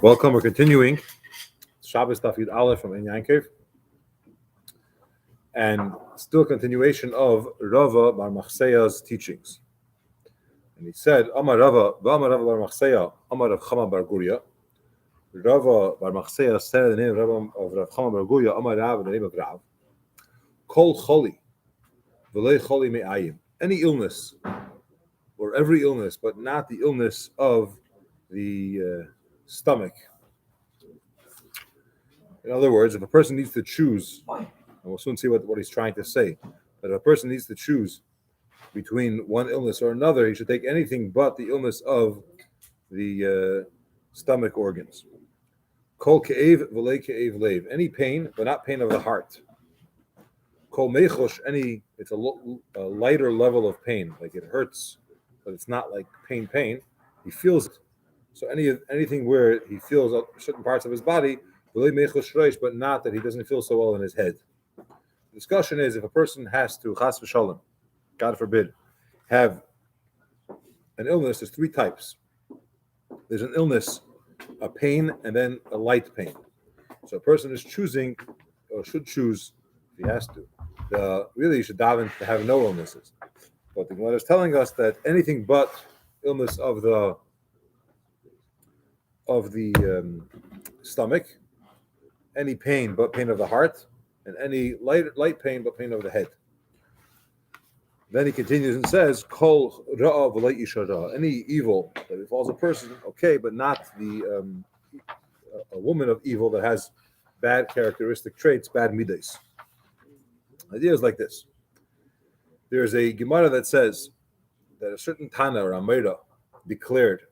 Welcome. We're continuing Shabbos Tafid Aleph from Yakov, and still a continuation of Rava Bar Machseya's teachings. And he said, Amar Rava Bar Machseya, Amar Rav Chama Bar Guria. Rava Bar Machseya said the name of Rav Chama Bar Guria, Amar Rav, the name of Rav. Kol Choli, V'lei Choli Me'ayim. Any illness, or every illness, but not the illness of the stomach. In other words, if a person needs to choose, and we'll soon see what he's trying to say, but if a person needs to choose between one illness or another, he should take anything but the illness of the stomach organs. Kol ke'ev v'lei ke'ev lev. Any pain, but not pain of the heart. Kol mechosh, it's a lighter level of pain, like it hurts, but it's not like pain. He feels it. So anything where he feels certain parts of his body, but not that he doesn't feel so well in his head. The discussion is if a person has to, chas v'shalom, God forbid, have an illness, there's three types. There's an illness, a pain, and then a light pain. So a person is choosing, or should choose, if he has to. Really, you should daven to have no illnesses. But the Gemara is telling us that anything but illness of the stomach, any pain but pain of the heart, and any light pain but pain of the head. Then he continues and says, Kol ra'a v'lei isha ra'a. Any evil that befalls a person, okay, but not a woman of evil that has bad characteristic traits, bad midas. The idea is like this. There's a Gemara that says that a certain Tana or Amira declared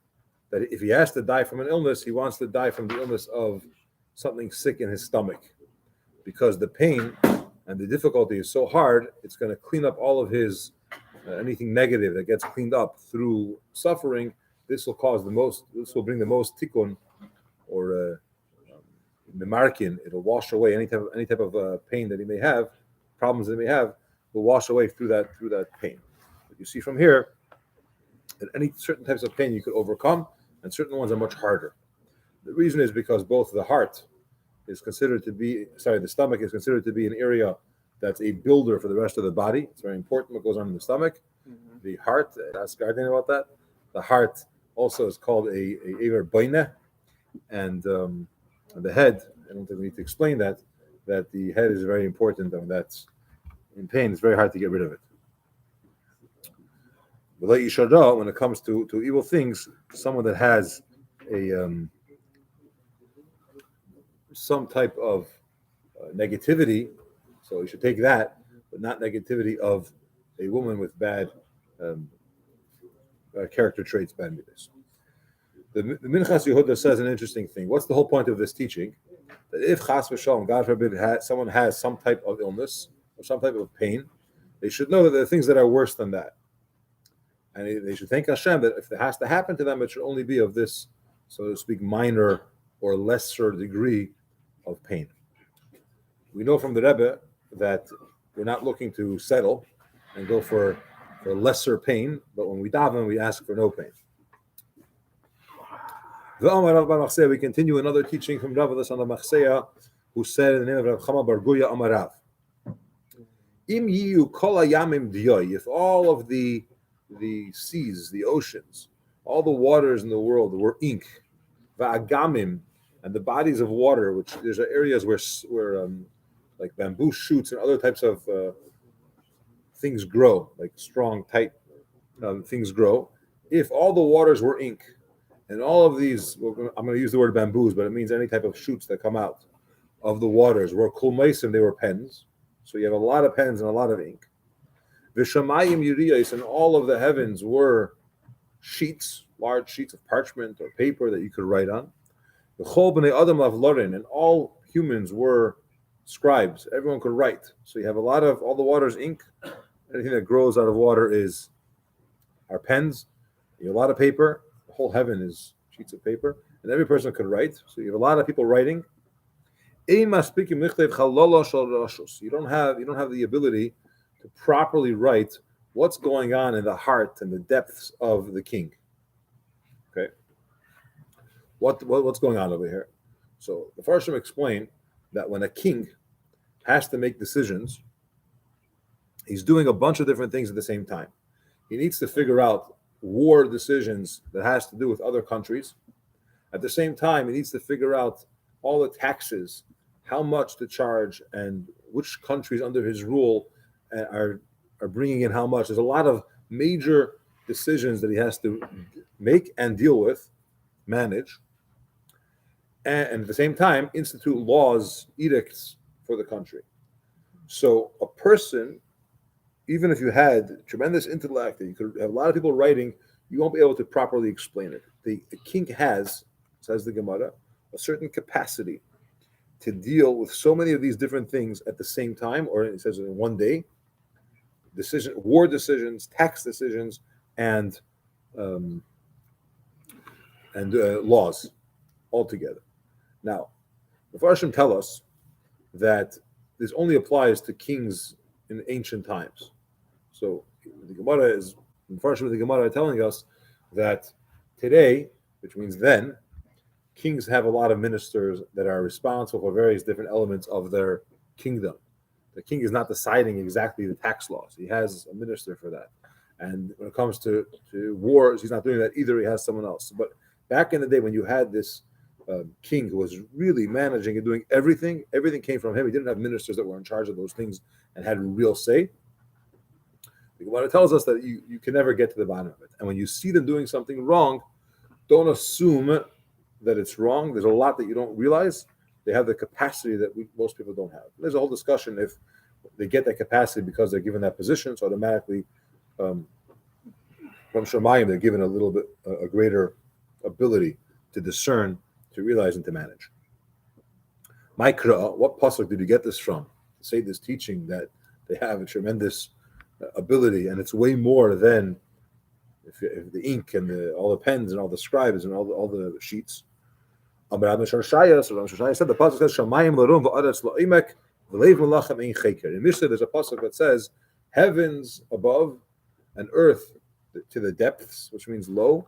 that if he has to die from an illness, he wants to die from the illness of something sick in his stomach, because the pain and the difficulty is so hard, it's going to clean up all of his anything negative that gets cleaned up through suffering. This will bring the most tikkun or memarkin. It'll wash away any type of pain that he may have, problems that he may have, will wash away through that pain. But you see from here that any certain types of pain you could overcome, and certain ones are much harder. The reason is because both the stomach is considered to be an area that's a builder for the rest of the body. It's very important what goes on in the stomach. Mm-hmm. The heart, ask Guardian about that. The heart also is called a Ever Boine, and the head, I don't think we need to explain that the head is very important, and that's in pain, it's very hard to get rid of it. When it comes to evil things, someone that has some type of negativity, so you should take that, but not negativity of a woman with bad character traits, bad midas. The Minchas Yehuda says an interesting thing. What's the whole point of this teaching? That if chas v'shalom, God forbid, someone has some type of illness or some type of pain, they should know that there are things that are worse than that. And they should thank Hashem that if it has to happen to them, it should only be of this, so to speak, minor or lesser degree of pain. We know from the Rebbe that we're not looking to settle and go for lesser pain, but when we daven, we ask for no pain. We continue another teaching from Rav Bar Machseya, who said in the name of Rav Chama Bar Guria Amar Rav, Im yiyu kol hayamim diyoy, if all of the seas, the oceans, all the waters in the world were ink, va'agamim, and the bodies of water, which there's areas where like bamboo shoots and other types of things grow, like strong, tight things grow. If all the waters were ink, and all of these, I'm going to use the word bamboos, but it means any type of shoots that come out of the waters were kulmeisim, they were pens. So you have a lot of pens and a lot of ink. Vishamayim yuriyos, and all of the heavens were sheets, large sheets of parchment or paper that you could write on. The chol b'nei adam of lorin, and all humans were scribes. Everyone could write. So you have all the water is ink. Anything that grows out of water are pens. You have a lot of paper. The whole heaven is sheets of paper, and every person could write. So you have a lot of people writing. You don't have the ability to properly write what's going on in the heart and the depths of the king. Okay. What's going on over here? So the Farshim explain that when a king has to make decisions, he's doing a bunch of different things at the same time. He needs to figure out war decisions that has to do with other countries. At the same time, he needs to figure out all the taxes, how much to charge, and which countries under his rule are bringing in how much. There's a lot of major decisions that he has to make and deal with, manage, and at the same time institute laws, edicts for the country. So a person, even if you had tremendous intellect and you could have a lot of people writing, you won't be able to properly explain it. The king has, says the Gemara, a certain capacity to deal with so many of these different things at the same time, or it says in one day, war decisions, tax decisions, and laws altogether. Now, the Farshim tell us that this only applies to kings in ancient times. So the Gemara is, the Farshim of the Gemara are telling us that today, which means then, kings have a lot of ministers that are responsible for various different elements of their kingdom. The king is not deciding exactly the tax laws. He has a minister for that. And when it comes to wars, he's not doing that either. He has someone else. But back in the day when you had this king who was really managing and doing everything came from him. He didn't have ministers that were in charge of those things and had a real say. The Gemara tells us that you can never get to the bottom of it. And when you see them doing something wrong, don't assume that it's wrong. There's a lot that you don't realize. They have the capacity that most people don't have. There's a whole discussion if they get that capacity because they're given that position, so automatically from Shemayim they're given a little bit a greater ability to discern, to realize, and to manage. Mikra, what pasuk did you get this from? To say this teaching that they have a tremendous ability, and it's way more than if the ink and all the pens and all the scribes and all the sheets. Rabbi said the pasuk says Shamayim l'rum v'aretz la'imek v'leiv melachem ein cheker. In Mishnah there's a pasuk that says heavens above and earth to the depths, which means low.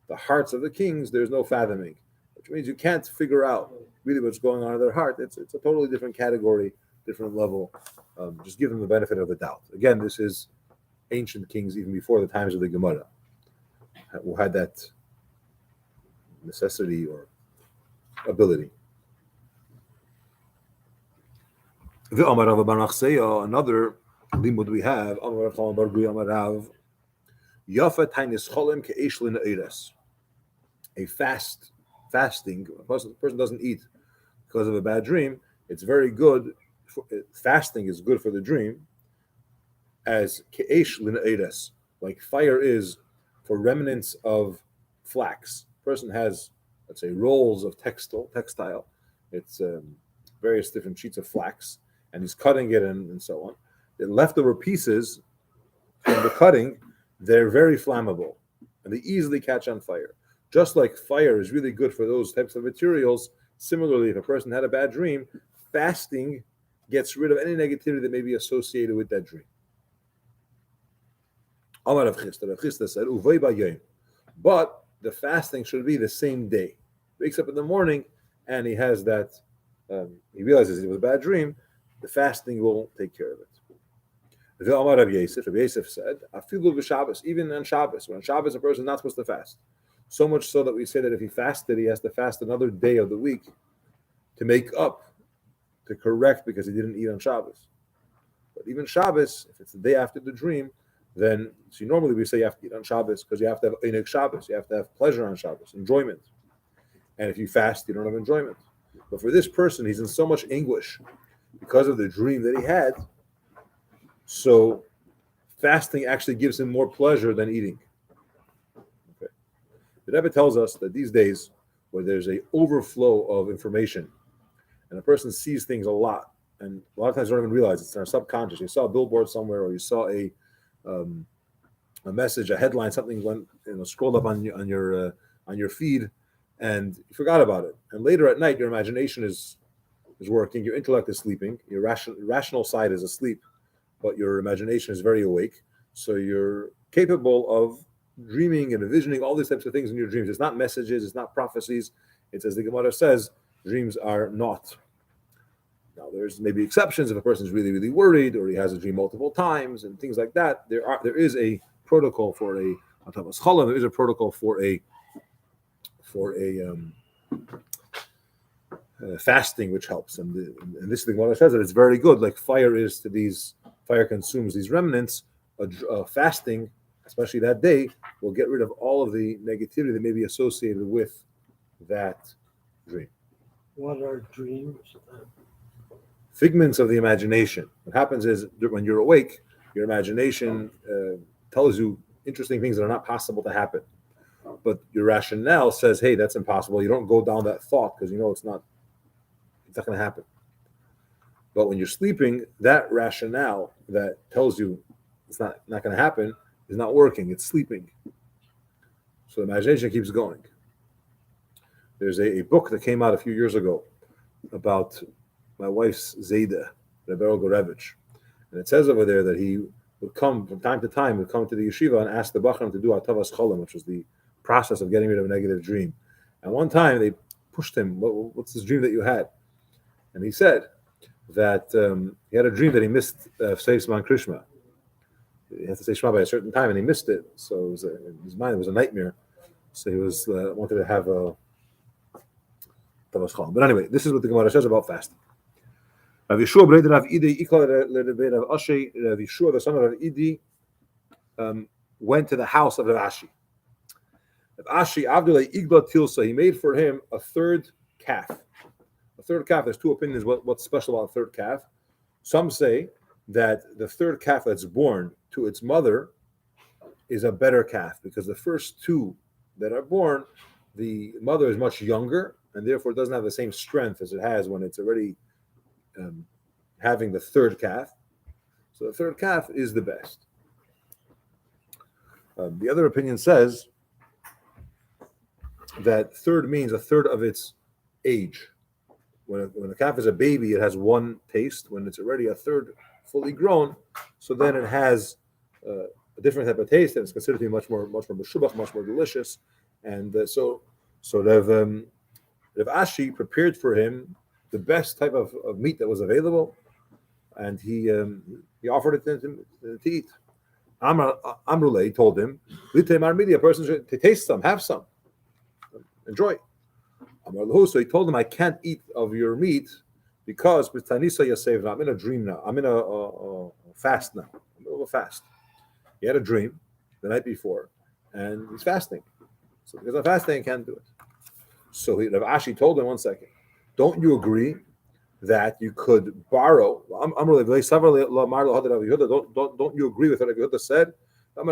The hearts of the kings there's no fathoming, which means you can't figure out really what's going on in their heart. It's a totally different category, different level. Just give them the benefit of the doubt. Again, this is ancient kings even before the times of the Gemara, who had that necessity or ability. Another limud we have, a fasting. A person doesn't eat because of a bad dream. It's very good. Fasting is good for the dream, as ke'esh l'na'eres, like fire is for remnants of flax. A person has, let's say, rolls of textile. It's various different sheets of flax, and he's cutting it and so on. The leftover pieces from the cutting, they're very flammable, and they easily catch on fire. Just like fire is really good for those types of materials, similarly, if a person had a bad dream, fasting gets rid of any negativity that may be associated with that dream. Amar Rav Chisda said, "Uvay b'yom," but the fasting should be the same day. He wakes up in the morning and he has that. He realizes it was a bad dream. The fasting will take care of it. Amar Rav Yosef said, "Afilu b'Shabbos," even on Shabbos. When on Shabbos a person is not supposed to fast. So much so that we say that if he fasted, he has to fast another day of the week to make up, to correct because he didn't eat on Shabbos. But even Shabbos, if it's the day after the dream, then, see, normally we say you have to eat on Shabbos because you have to have Einik Shabbos, you have to have pleasure on Shabbos, enjoyment. And if you fast, you don't have enjoyment. But for this person, he's in so much anguish because of the dream that he had, so fasting actually gives him more pleasure than eating. Okay. The Rebbe tells us that these days, where there's an overflow of information, and a person sees things a lot, and a lot of times they don't even realize it's in our subconscious. You saw a billboard somewhere, or you saw a message, a headline, something went, scrolled up on your feed, and you forgot about it. And later at night, your imagination is working, your intellect is sleeping, your rational side is asleep, but your imagination is very awake. So you're capable of dreaming and envisioning all these types of things in your dreams. It's not messages, it's not prophecies. It's as the Gemara says, dreams are not. Now, there's maybe exceptions if a person's really, really worried or he has a dream multiple times and things like that. There is a protocol for a there is a protocol for a fasting, which helps. And this is the Gemara says that it's very good. Like fire consumes these remnants. Fasting, especially that day, will get rid of all of the negativity that may be associated with that dream. What are dreams? Figments of the imagination. What happens is when you're awake, your imagination tells you interesting things that are not possible to happen. But your rationale says, hey, that's impossible. You don't go down that thought because you know it's not going to happen. But when you're sleeping, that rationale that tells you it's not going to happen is not working. It's sleeping. So the imagination keeps going. There's a book that came out a few years ago about my wife's Zayda, Rabbi Gorevich. And it says over there that he would come from time to time, would come to the yeshiva and ask the Bachram to do Atavas Cholam, which was the process of getting rid of a negative dream. And one time they pushed him, what's this dream that you had? And he said that he had a dream that he missed Say Shema Krishma. He had to say Shema by a certain time and he missed it. So it was in his mind it was a nightmare. So he was wanted to have a Atavas Cholam. But anyway, this is what the Gemara says about fasting. Rav Yeshua, the son of Rav Idi, went to the house of Rav Ashi. Rav Ashi, Abdullah Igla Tilsa, he made for him a third calf. A third calf, there's two opinions what's special about a third calf. Some say that the third calf that's born to its mother is a better calf because the first two that are born, the mother is much younger and therefore doesn't have the same strength as it has when it's already having the third calf. So the third calf is the best. The other opinion says that third means a third of its age. When a calf is a baby, it has one taste. When it's already a third fully grown, so then it has a different type of taste, and it's considered to be much more b'shubach, much more delicious. And so Rav Ashi prepared for him the best type of meat that was available, and he offered it to eat. Amrulay told him, a person should taste some, have some, enjoy. So he told him, I can't eat of your meat because I'm in a dream now. I'm in a fast now. I'm in the middle of a fast. He had a dream the night before, and he's fasting. So because I'm fasting, I can't do it. So Rav Ashi told him, 1 second, don't you agree that you could borrow? Don't you agree with what Rav Yehuda said? A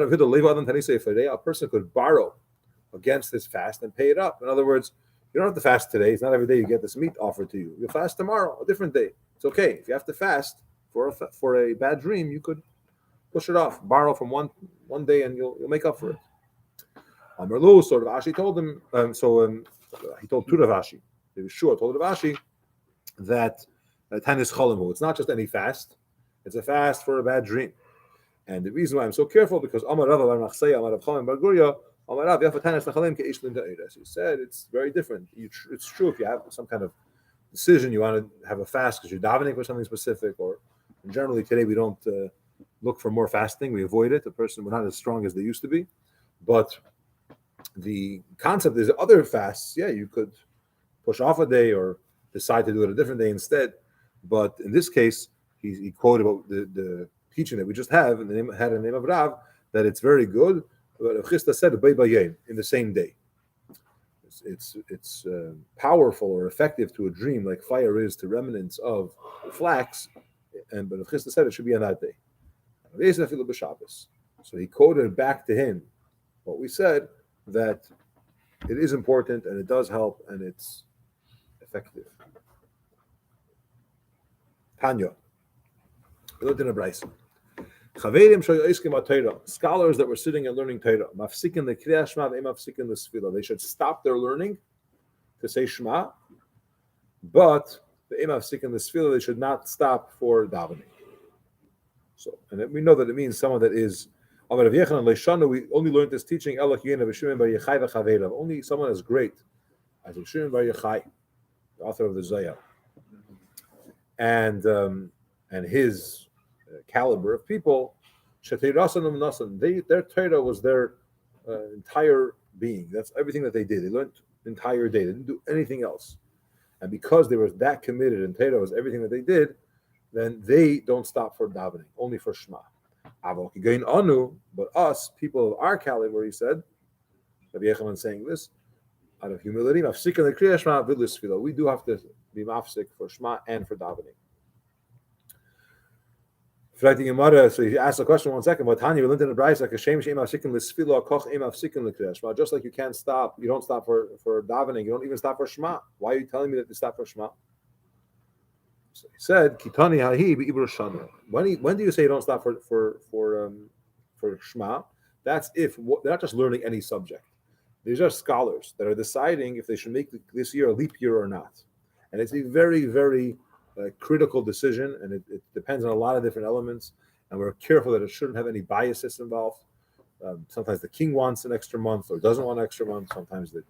person could borrow against this fast and pay it up. In other words, you don't have to fast today. It's not every day you get this meat offered to you. You'll fast tomorrow, a different day. It's okay. If you have to fast for a bad dream, you could push it off, borrow from one day, and you'll make up for it. Amrlu, so Rav Ashi told him. He told to Rav Ashi. He was sure told Rav Ashi that Tanis Cholamu. It's not just any fast; it's a fast for a bad dream. And the reason why I'm so careful because Amar Rav Bar Machseya, Amar Rav Chaim Bar Guria, Amar Rav Yafa Tanis Nachalim Keish Linda Eiras. He said it's very different. It's true if you have some kind of decision, you want to have a fast because you're davening for something specific, or generally today we don't look for more fasting. We avoid it. We're not as strong as they used to be. But the concept is other fasts, you could push off a day or decide to do it a different day instead. But in this case, he quoted about the teaching that we just had in the name of Rav, that it's very good. But Chisda said in the same day. It's powerful or effective to a dream like fire is to remnants of flax. But Chisda said it should be on that day. So he quoted back to him what we said, that it is important and it does help and it's effective. Tanya. We looked in a brayso. Scholars that were sitting and learning Torah, they should stop their learning to say Shema, but they should not stop for davening. So, and we know that it means someone that is. We only learned this teaching only someone is great as Shimon Bar Yochai, the author of the Zayah, and his caliber of people, their Torah was their entire being. That's everything that they did. They learned the entire day. They didn't do anything else. And because they were that committed and Torah was everything that they did, then they don't stop for davening, only for Shema. But us, people of our caliber, he said, Rabbi Yechanan saying this, out of humility, we do have to be mafsik for Shema and for davening. So he asked the question 1 second. Just like you can't stop, you don't stop for davening, you don't even stop for Shema. Why are you telling me that you stop for Shema? So he said, "Kitani hahi be'ibrashana." When do you say you don't stop for Shema? That's if they're not just learning any subject. These are scholars that are deciding if they should make this year a leap year or not, and it's a very, very critical decision, and it depends on a lot of different elements. And we're careful that it shouldn't have any biases involved. Sometimes the king wants an extra month or doesn't want an extra month. Sometimes the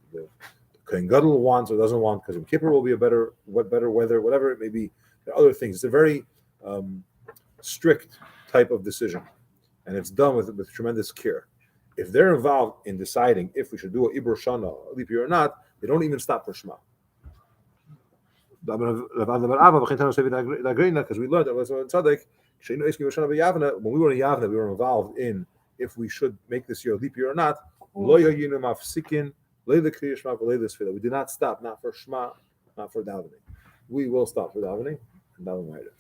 Kohen Gadol wants or doesn't want because in Kippur will be a better weather, whatever it may be. There are other things. It's a very strict type of decision, and it's done with tremendous care. If they're involved in deciding if we should do a Ibur Shana, a leap year or not, they don't even stop for Shema. Because we learned that when we were in Yavna, we were involved in if we should make this year a leap year or not. We did not stop, not for Shema, not for davening. We will stop for davening and daven later.